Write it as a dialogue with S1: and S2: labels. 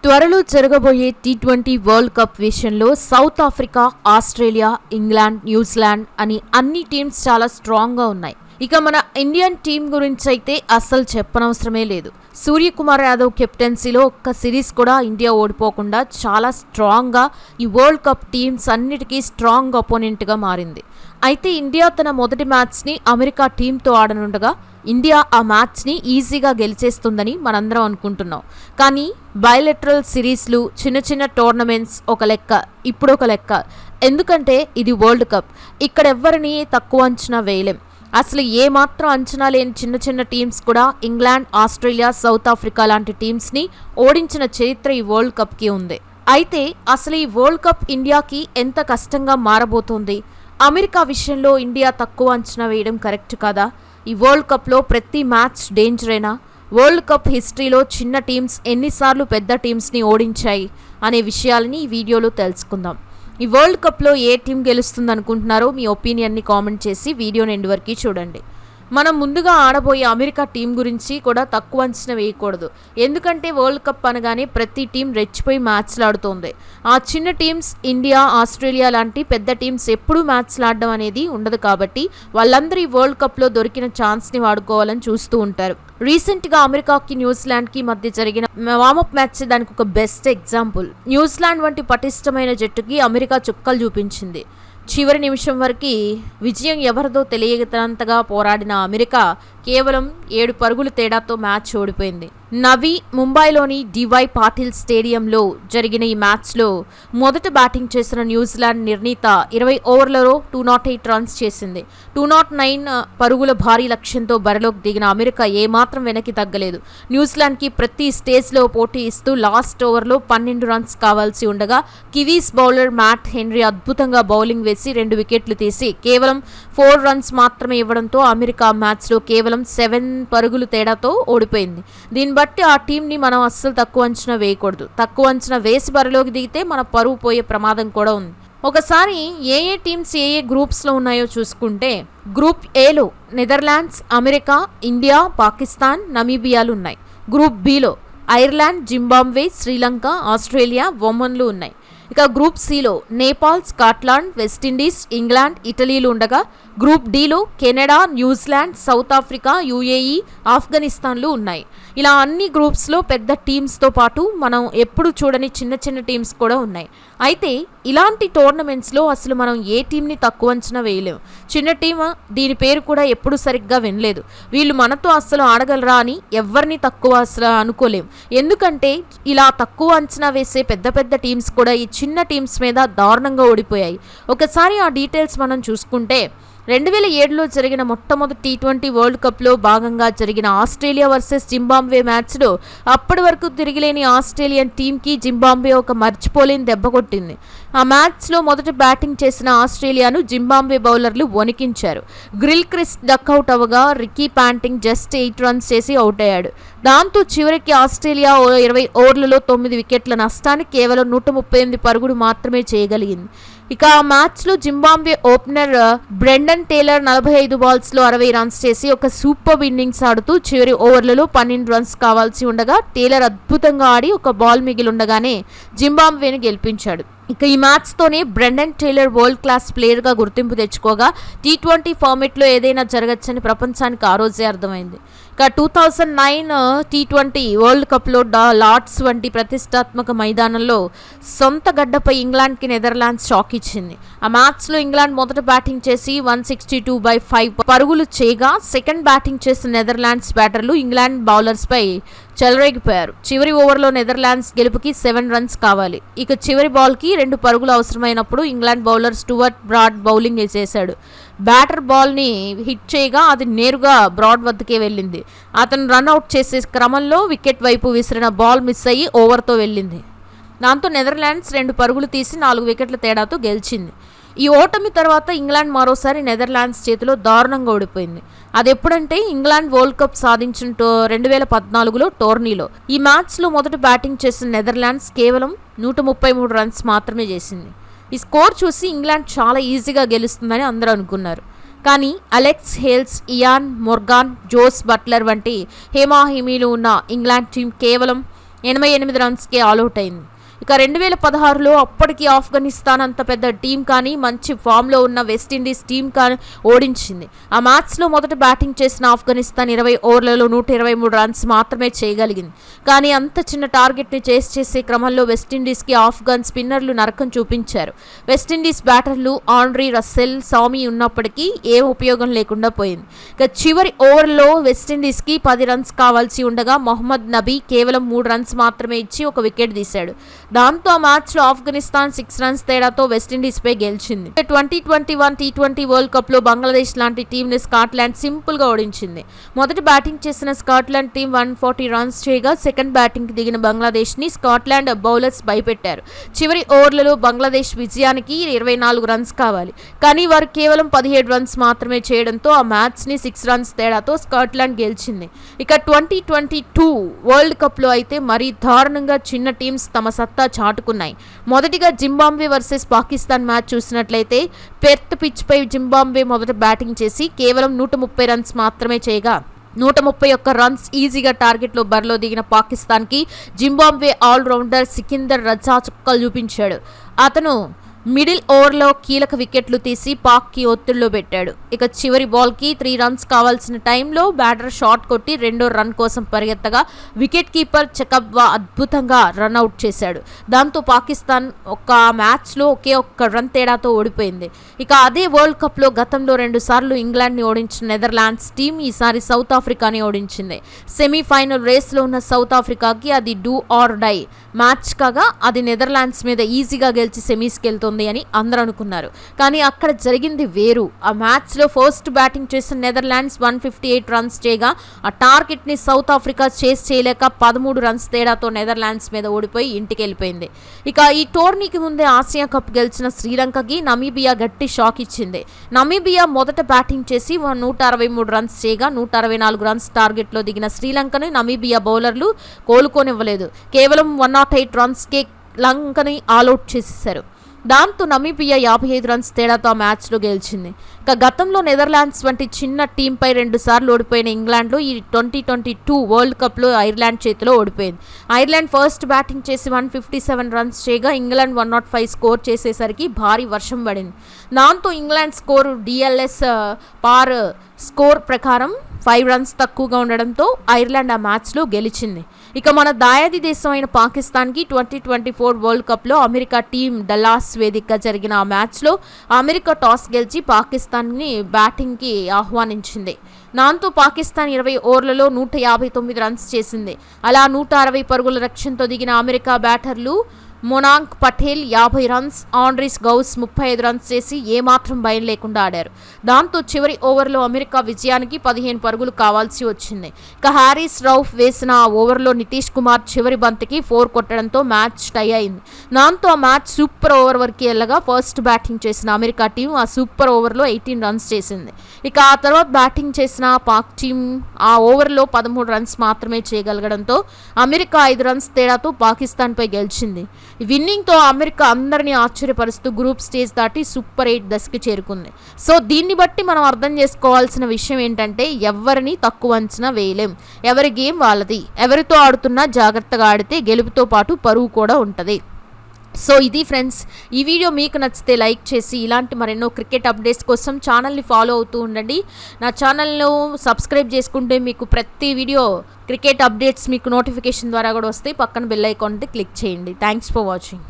S1: త్వరలో జరగబోయే T20 world cup విషయంలో south Africa, Australia, England, New Zealand అని అన్ని టీమ్స్ చాలా స్ట్రాంగ్గా ఉన్నాయి. ఇక మన ఇండియన్ టీం గురించి అయితే అస్సలు చెప్పనవసరమే లేదు. సూర్యకుమార్ యాదవ్ కెప్టెన్సీలో ఒక్క సిరీస్ కూడా ఇండియా ఓడిపోకుండా చాలా స్ట్రాంగ్గా ఈ వరల్డ్ కప్ టీమ్స్ అన్నిటికీ స్ట్రాంగ్ అపోనెంట్గా మారింది. అయితే ఇండియా తన మొదటి మ్యాచ్ని అమెరికా టీంతో ఆడనుండగా ఇండియా ఆ మ్యాచ్ని ఈజీగా గెలిచేస్తుందని మనందరం అనుకుంటున్నాం. కానీ బయలెటరల్ సిరీస్లు, చిన్న చిన్న టోర్నమెంట్స్ ఒక లెక్క, ఇప్పుడు ఒక లెక్క. ఎందుకంటే ఇది వరల్డ్ కప్, ఇక్కడ ఎవ్వరిని తక్కువ అంచనా వేయలేం. అసలు ఏమాత్రం అంచనా లేని చిన్న చిన్న టీమ్స్ కూడా ఇంగ్లాండ్, ఆస్ట్రేలియా, సౌత్ ఆఫ్రికా లాంటి టీమ్స్ని ఓడించిన చరిత్ర ఈ వరల్డ్ కప్కి ఉంది. అయితే అసలు ఈ వరల్డ్ కప్ ఇండియాకి ఎంత కష్టంగా మారబోతోంది? అమెరికా విషయంలో ఇండియా తక్కువ అంచనా వేయడం కరెక్ట్ కాదా? ఈ వరల్డ్ కప్లో ప్రతి మ్యాచ్ డేంజరేనా? వరల్డ్ కప్ హిస్టరీలో చిన్న టీమ్స్ ఎన్నిసార్లు పెద్ద టీమ్స్ని ఓడించాయి అనే విషయాలని ఈ వీడియోలో తెలుసుకుందాం. ఈ వరల్డ్ కప్లో ఏ టీం గెలుస్తుంది అనుకుంటున్నారో మీ ఒపీనియన్ని కామెంట్ చేసి వీడియోని ఎండ్ వరకు చూడండి. మనం ముందుగా ఆడబోయే అమెరికా టీం గురించి కూడా తక్కువ అంచనా వేయకూడదు. ఎందుకంటే వరల్డ్ కప్ అనగానే ప్రతి టీం రెచ్చిపోయి మ్యాచ్లు ఆడుతోంది. ఆ చిన్న టీమ్స్ ఇండియా, ఆస్ట్రేలియా లాంటి పెద్ద టీమ్స్ ఎప్పుడూ మ్యాచ్లు ఆడడం అనేది ఉండదు. కాబట్టి వాళ్ళందరూ ఈ వరల్డ్ కప్లో దొరికిన ఛాన్స్ని వాడుకోవాలని చూస్తూ ఉంటారు. రీసెంట్గా అమెరికాకి, న్యూజిలాండ్కి మధ్య జరిగిన వార్మప్ మ్యాచ్ దానికి ఒక బెస్ట్ ఎగ్జాంపుల్. న్యూజిలాండ్ వంటి పటిష్టమైన జట్టుకి అమెరికా చుక్కలు చూపించింది. చివరి నిమిషం వరకు విజయం ఎవరిదో తెలియనంతగా పోరాడిన అమెరికా కేవలం 7 పరుగుల తేడాతో మ్యాచ్ ఓడిపోయింది. నవీ ముంబైలోని డివై పాటిల్ స్టేడియంలో జరిగిన ఈ మ్యాచ్లో మొదట బ్యాటింగ్ చేసిన న్యూజిలాండ్ నిర్ణీత 20 ఓవర్లలో 208 రన్స్ చేసింది. 209 పరుగుల భారీ లక్ష్యంతో బరిలోకి దిగిన అమెరికా ఏమాత్రం వెనక్కి తగ్గలేదు. న్యూజిలాండ్కి ప్రతి స్టేజ్లో పోటీ ఇస్తూ లాస్ట్ ఓవర్లో 12 రన్స్ కావాల్సి ఉండగా కివీస్ బౌలర్ మ్యాట్ హెన్రీ అద్భుతంగా బౌలింగ్ వేసి 2 వికెట్లు తీసి కేవలం 4 రన్స్ మాత్రమే ఇవ్వడంతో అమెరికా మ్యాచ్లో కేవలం 7 పరుగుల తేడాతో ఓడిపోయింది. దీన్ని బట్టి ఆ టీంని మనం అస్సలు తక్కువ అంచనా వేయకూడదు. తక్కువ అంచనా వేసి బరిలోకి దిగితే మన పరువు పోయే ప్రమాదం కూడా ఉంది. ఒకసారి ఏ టీమ్స్ ఏ గ్రూప్స్లో ఉన్నాయో చూసుకుంటే, గ్రూప్ ఏలో నెదర్లాండ్స్, అమెరికా, ఇండియా, పాకిస్తాన్, నమీబియాలు ఉన్నాయి. గ్రూప్ బిలో ఐర్లాండ్, జింబాబ్వే, శ్రీలంక, ఆస్ట్రేలియా, ఒమన్లు ఉన్నాయి. ఇక గ్రూప్ సిలో నేపాల్, స్కాట్లాండ్, వెస్టిండీస్, ఇంగ్లాండ్, ఇటలీలు ఉండగా గ్రూప్ డిలో Canada, New Zealand, South Africa, UAE, ఆఫ్ఘనిస్తాన్లు ఉన్నాయి. ఇలా అన్ని గ్రూప్స్లో పెద్ద టీమ్స్తో పాటు మనం ఎప్పుడు చూడని చిన్న చిన్న టీమ్స్ కూడా ఉన్నాయి. అయితే ఇలాంటి టోర్నమెంట్స్లో అసలు మనం ఏ టీంని తక్కువ అంచనా వేయలేము. చిన్న టీం, దీని పేరు కూడా ఎప్పుడు సరిగ్గా వినలేదు, వీళ్ళు మనతో అస్సలు ఆడగలరా అని ఎవరిని తక్కువ అసలు అనుకోలేము. ఎందుకంటే ఇలా తక్కువ అంచనా వేసే పెద్ద పెద్ద టీమ్స్ కూడా ఈ చిన్న టీమ్స్ మీద దారుణంగా ఓడిపోయాయి. ఒకసారి ఆ డీటెయిల్స్ మనం చూసుకుంటే, 2007లో జరిగిన మొట్టమొదటి టీ20 వరల్డ్ కప్లో భాగంగా జరిగిన ఆస్ట్రేలియా వర్సెస్ జింబాబ్వే మ్యాచ్లో అప్పటి వరకు తిరిగిలేని ఆస్ట్రేలియన్ టీంకి జింబాబ్వే ఒక మర్చిపోలేని దెబ్బ కొట్టింది. ఆ మ్యాచ్లో మొదట బ్యాటింగ్ చేసిన ఆస్ట్రేలియాను జింబాబ్వే బౌలర్లు వణికించారు. గిల్ క్రిస్ట్ డక్అవుట్ అవ్వగా రికీ పాంటింగ్ జస్ట్ 8 రన్స్ చేసి అవుట్ అయ్యాడు. దాంతో చివరికి ఆస్ట్రేలియా 20 ఓవర్లలో 9 వికెట్ల నష్టానికి కేవలం 138 పరుగులు మాత్రమే చేయగలిగింది. ఇక ఆ మ్యాచ్లో జింబాబ్వే ఓపెనర్ బ్రెండన్ టేలర్ 45 బాల్స్లో 60 రన్స్ చేసి ఒక సూపర్ ఇన్నింగ్స్ ఆడుతూ చివరి ఓవర్లలో 12 రన్స్ కావాల్సి ఉండగా టేలర్ అద్భుతంగా ఆడి ఒక బాల్ మిగిలి ఉండగానే జింబాబ్వేని గెలిపించాడు. ఇక ఈ మ్యాచ్తోనే బ్రెండన్ టేలర్ వరల్డ్ క్లాస్ ప్లేయర్గా గుర్తింపు తెచ్చుకోగా టీ20 ఫార్మెట్లో ఏదైనా జరగచ్చని ప్రపంచానికి ఆ రోజే అర్థమైంది. ఇక 2009 టీ20 వరల్డ్ కప్లో లార్డ్స్ వంటి ప్రతిష్టాత్మక మైదానంలో సొంత గడ్డపై ఇంగ్లాండ్కి నెదర్లాండ్స్ షాక్ ఇచ్చింది. ఆ మ్యాచ్లో ఇంగ్లాండ్ మొదట బ్యాటింగ్ చేసి 162/5 పరుగులు చేయగా సెకండ్ బ్యాటింగ్ చేసిన నెదర్లాండ్స్ బ్యాటర్లు ఇంగ్లాండ్ బౌలర్స్పై చెలరేగిపోయారు. చివరి ఓవర్లో నెదర్లాండ్స్ గెలుపుకి 7 రన్స్ కావాలి. ఇక చివరి బాల్కి 2 పరుగులు అవసరమైనప్పుడు England bowler Stuart Broad bowling చేశాడు. బ్యాటర్ బాల్ని హిట్ చేయగా అది నేరుగా బ్రాడ్ వద్దకే వెళ్ళింది. అతను రన్అట్ చేసే క్రమంలో వికెట్ వైపు విసిరిన బాల్ మిస్ అయ్యి ఓవర్తో వెళ్ళింది. దాంతో నెదర్లాండ్స్ 2 పరుగులు తీసి 4 వికెట్ల తేడాతో గెలిచింది. ఈ ఓటమి తర్వాత ఇంగ్లాండ్ మరోసారి నెదర్లాండ్స్ చేతిలో దారుణంగా ఓడిపోయింది. అది ఎప్పుడంటే ఇంగ్లాండ్ వరల్డ్ కప్ సాధించిన 2014లో టోర్నీలో. ఈ మ్యాచ్లో మొదట బ్యాటింగ్ చేసిన నెదర్లాండ్స్ కేవలం 133 రన్స్ మాత్రమే చేసింది. ఈ స్కోర్ చూసి ఇంగ్లాండ్ చాలా ఈజీగా గెలుస్తుందని అందరూ అనుకున్నారు. కానీ Alex Hales, Eoin Morgan, Jos Buttler వంటి హేమాహేమీలు ఉన్న ఇంగ్లాండ్ టీం కేవలం 88 రన్స్కే ఆల్అవుట్ అయింది. ఇక 2016లో అప్పటికి ఆఫ్ఘనిస్తాన్ అంత పెద్ద టీం కానీ మంచి ఫామ్లో ఉన్న వెస్టిండీస్ టీం కానీ ఓడించింది. ఆ మ్యాచ్లో మొదట బ్యాటింగ్ చేసిన ఆఫ్ఘనిస్తాన్ 20 ఓవర్లలో 123 రన్స్ మాత్రమే చేయగలిగింది. కానీ అంత చిన్న టార్గెట్ని చేసే క్రమంలో వెస్టిండీస్కి ఆఫ్ఘన్ స్పిన్నర్లు నరకం చూపించారు. వెస్టిండీస్ బ్యాటర్లు ఆండ్రీ రస్సెల్, సామీ ఉన్నప్పటికీ ఏం ఉపయోగం లేకుండా పోయింది. ఇక చివరి ఓవర్లో వెస్టిండీస్కి 10 రన్స్ కావాల్సి ఉండగా మొహమ్మద్ నబీ కేవలం 3 రన్స్ మాత్రమే ఇచ్చి ఒక వికెట్ తీశాడు. దాంతో ఆ మ్యాచ్లో ఆఫ్ఘనిస్తాన్ 6 రన్స్ తేడాతో వెస్టిండీస్పై గెలిచింది. 2021 టీ20 వరల్డ్ కప్లో బంగ్లాదేశ్ లాంటి టీంని స్కాట్లాండ్ సింపుల్గా ఓడించింది. మొదటి బ్యాటింగ్ చేసిన స్కాట్లాండ్ టీం 140 రన్స్ చేయగా సెకండ్ బ్యాటింగ్కి దిగిన బంగ్లాదేశ్ని స్కాట్లాండ్ బౌలర్స్ భయపెట్టారు. చివరి ఓవర్లలో బంగ్లాదేశ్ విజయానికి 24 రన్స్ కావాలి. కానీ వారు కేవలం 17 రన్స్ మాత్రమే చేయడంతో ఆ మ్యాచ్ని 6 రన్స్ తేడాతో స్కాట్లాండ్ గెలిచింది. ఇక 2022 వరల్డ్ కప్లో అయితే మరీ దారుణంగా చిన్న టీమ్స్ తమ సత్తా చాటుకున్నాయి. మొదటిగా జింబాబ్వే వర్సెస్ పాకిస్తాన్ మ్యాచ్ చూసినట్లయితే పెర్త్ పిచ్పై జింబాబ్వే మొదట బ్యాటింగ్ చేసి కేవలం 130 రన్స్ మాత్రమే చేయగా 131 రన్స్ ఈజీగా టార్గెట్లో బరిలో దిగిన పాకిస్తాన్కి జింబాబ్వే ఆల్రౌండర్ సికిందర్ రజా చుక్కలు చూపించాడు. అతను మిడిల్ ఓవర్లో కీలక వికెట్లు తీసి పాక్కి ఒత్తిడిలో పెట్టాడు. ఇక చివరి బాల్కి 3 రన్స్ కావాల్సిన టైంలో బ్యాటర్ షాట్ కొట్టి రెండో రన్ కోసం పరిగెత్తగా వికెట్ కీపర్ చకబ్వా అద్భుతంగా రన్అట్ చేశాడు. దాంతో పాకిస్తాన్ ఒక మ్యాచ్లో ఒకే ఒక్క రన్ తేడాతో ఓడిపోయింది. ఇక అదే వరల్డ్ కప్లో గతంలో 2 సార్లు ఇంగ్లాండ్ని ఓడించిన నెదర్లాండ్స్ టీం ఈసారి సౌత్ ఆఫ్రికాని ఓడించింది. సెమీఫైనల్ రేస్లో ఉన్న సౌత్ ఆఫ్రికాకి అది డూ ఆర్ డై మ్యాచ్ కాగా అది నెదర్లాండ్స్ మీద ఈజీగా గెలిచి సెమీస్కి వెళ్తుంది అని అందరూ అనుకున్నారు. కానీ అక్కడ జరిగింది వేరు. ఆ మ్యాచ్లో ఫస్ట్ బ్యాటింగ్ చేసిన నెదర్లాండ్స్ 158 రన్స్ చేయగా ఆ టార్గెట్ని సౌత్ ఆఫ్రికా చేస్ చేయలేక 13 రన్స్ తేడాతో నెదర్లాండ్స్ మీద ఓడిపోయి ఇంటికి వెళ్ళిపోయింది. ఇక ఈ టోర్నీకి ముందే ఆసియా కప్ గెలిచిన శ్రీలంకకి నమీబియా గట్టి షాక్ ఇచ్చింది. నమీబియా మొదట బ్యాటింగ్ చేసి 163 రన్స్ చేయగా 164 రన్స్ టార్గెట్లో దిగిన శ్రీలంకని నమీబియా బౌలర్లు కోలుకోనివ్వలేదు. కేవలం 108 రన్స్కే లంకని ఆల్అవుట్ చేసేశారు. దాంతో నమీబియా 55 రన్స్ తేడాతో ఆ మ్యాచ్లో గెలిచింది. ఇక గతంలో నెదర్లాండ్స్ వంటి చిన్న టీంపై 2 సార్లు ఓడిపోయిన ఇంగ్లాండ్లో ఈ 2022 వరల్డ్ కప్లో ఐర్లాండ్ చేతిలో ఓడిపోయింది. ఐర్లాండ్ ఫస్ట్ బ్యాటింగ్ చేసి 157 రన్స్ చేయగా ఇంగ్లాండ్ 105 స్కోర్ చేసేసరికి భారీ వర్షం పడింది. దాంతో ఇంగ్లాండ్ స్కోరు డిఎల్ఎస్ పార్ స్కోర్ ప్రకారం 5 రన్స్ తక్కువగా ఉండడంతో ఐర్లాండ్ ఆ మ్యాచ్లో గెలిచింది. ఇక మన దాయాది దేశం అయిన పాకిస్తాన్కి 2024 వరల్డ్ కప్లో అమెరికా టీం డల్లాస్ వేదికగా జరిగిన ఆ మ్యాచ్లో అమెరికా టాస్ గెలిచి పాకిస్తాన్ని బ్యాటింగ్కి ఆహ్వానించింది. దాంతో పాకిస్తాన్ 20 ఓవర్లలో 159 రన్స్ చేసింది. అలా 160 పరుగుల లక్ష్యంతో దిగిన అమెరికా బ్యాటర్లు Monank Patel 50 runs, Andries Gous 35 runs చేసి ఏమాత్రం భయం లేకుండా ఆడారు. దాంతో చివరి ఓవర్లో అమెరికా విజయానికి 15 పరుగులు కావాల్సి వచ్చింది. ఇక హ్యారీస్ రౌఫ్ వేసిన ఆ ఓవర్లో నితీష్ కుమార్ చివరి బంతికి 4 కొట్టడంతో మ్యాచ్ టై అయింది. దాంతో ఆ మ్యాచ్ సూపర్ ఓవర్ వరకు వెళ్ళగా ఫస్ట్ బ్యాటింగ్ చేసిన అమెరికా టీం ఆ సూపర్ ఓవర్లో 18 రన్స్ చేసింది. ఇక ఆ తర్వాత బ్యాటింగ్ చేసిన పాక్ టీం ఆ ఓవర్లో 13 రన్స్ మాత్రమే చేయగలగడంతో అమెరికా 5 రన్స్ తేడాతో పాకిస్తాన్పై గెలిచింది. విన్నింగ్తో అమెరికా అందరినీ ఆశ్చర్యపరుస్తూ గ్రూప్ స్టేజ్ దాటి సూపర్ 8 దశకి చేరుకుంది. సో దీన్ని బట్టి మనం అర్థం చేసుకోవాల్సిన విషయం ఏంటంటే ఎవరిని తక్కువ అంచనా వేయలేం. ఎవరి గేమ్ వాళ్ళది. ఎవరితో ఆడుతున్నా జాగ్రత్తగా ఆడితే గెలుపుతో పాటు పరువు కూడా ఉంటుంది. సో ఇది ఫ్రెండ్స్, ఈ వీడియో మీకు నచ్చితే లైక్ చేసి ఇలాంటి మరెన్నో క్రికెట్ అప్డేట్స్ కోసం ఛానల్ని ఫాలో అవుతూ ఉండండి. నా ఛానల్ను సబ్స్క్రైబ్ చేసుకుంటే మీకు ప్రతి వీడియో క్రికెట్ అప్డేట్స్ మీకు నోటిఫికేషన్ ద్వారా కూడా వస్తాయి. పక్కన బెల్ ఐకాన్ క్లిక్ చేయండి. Thanks for watching.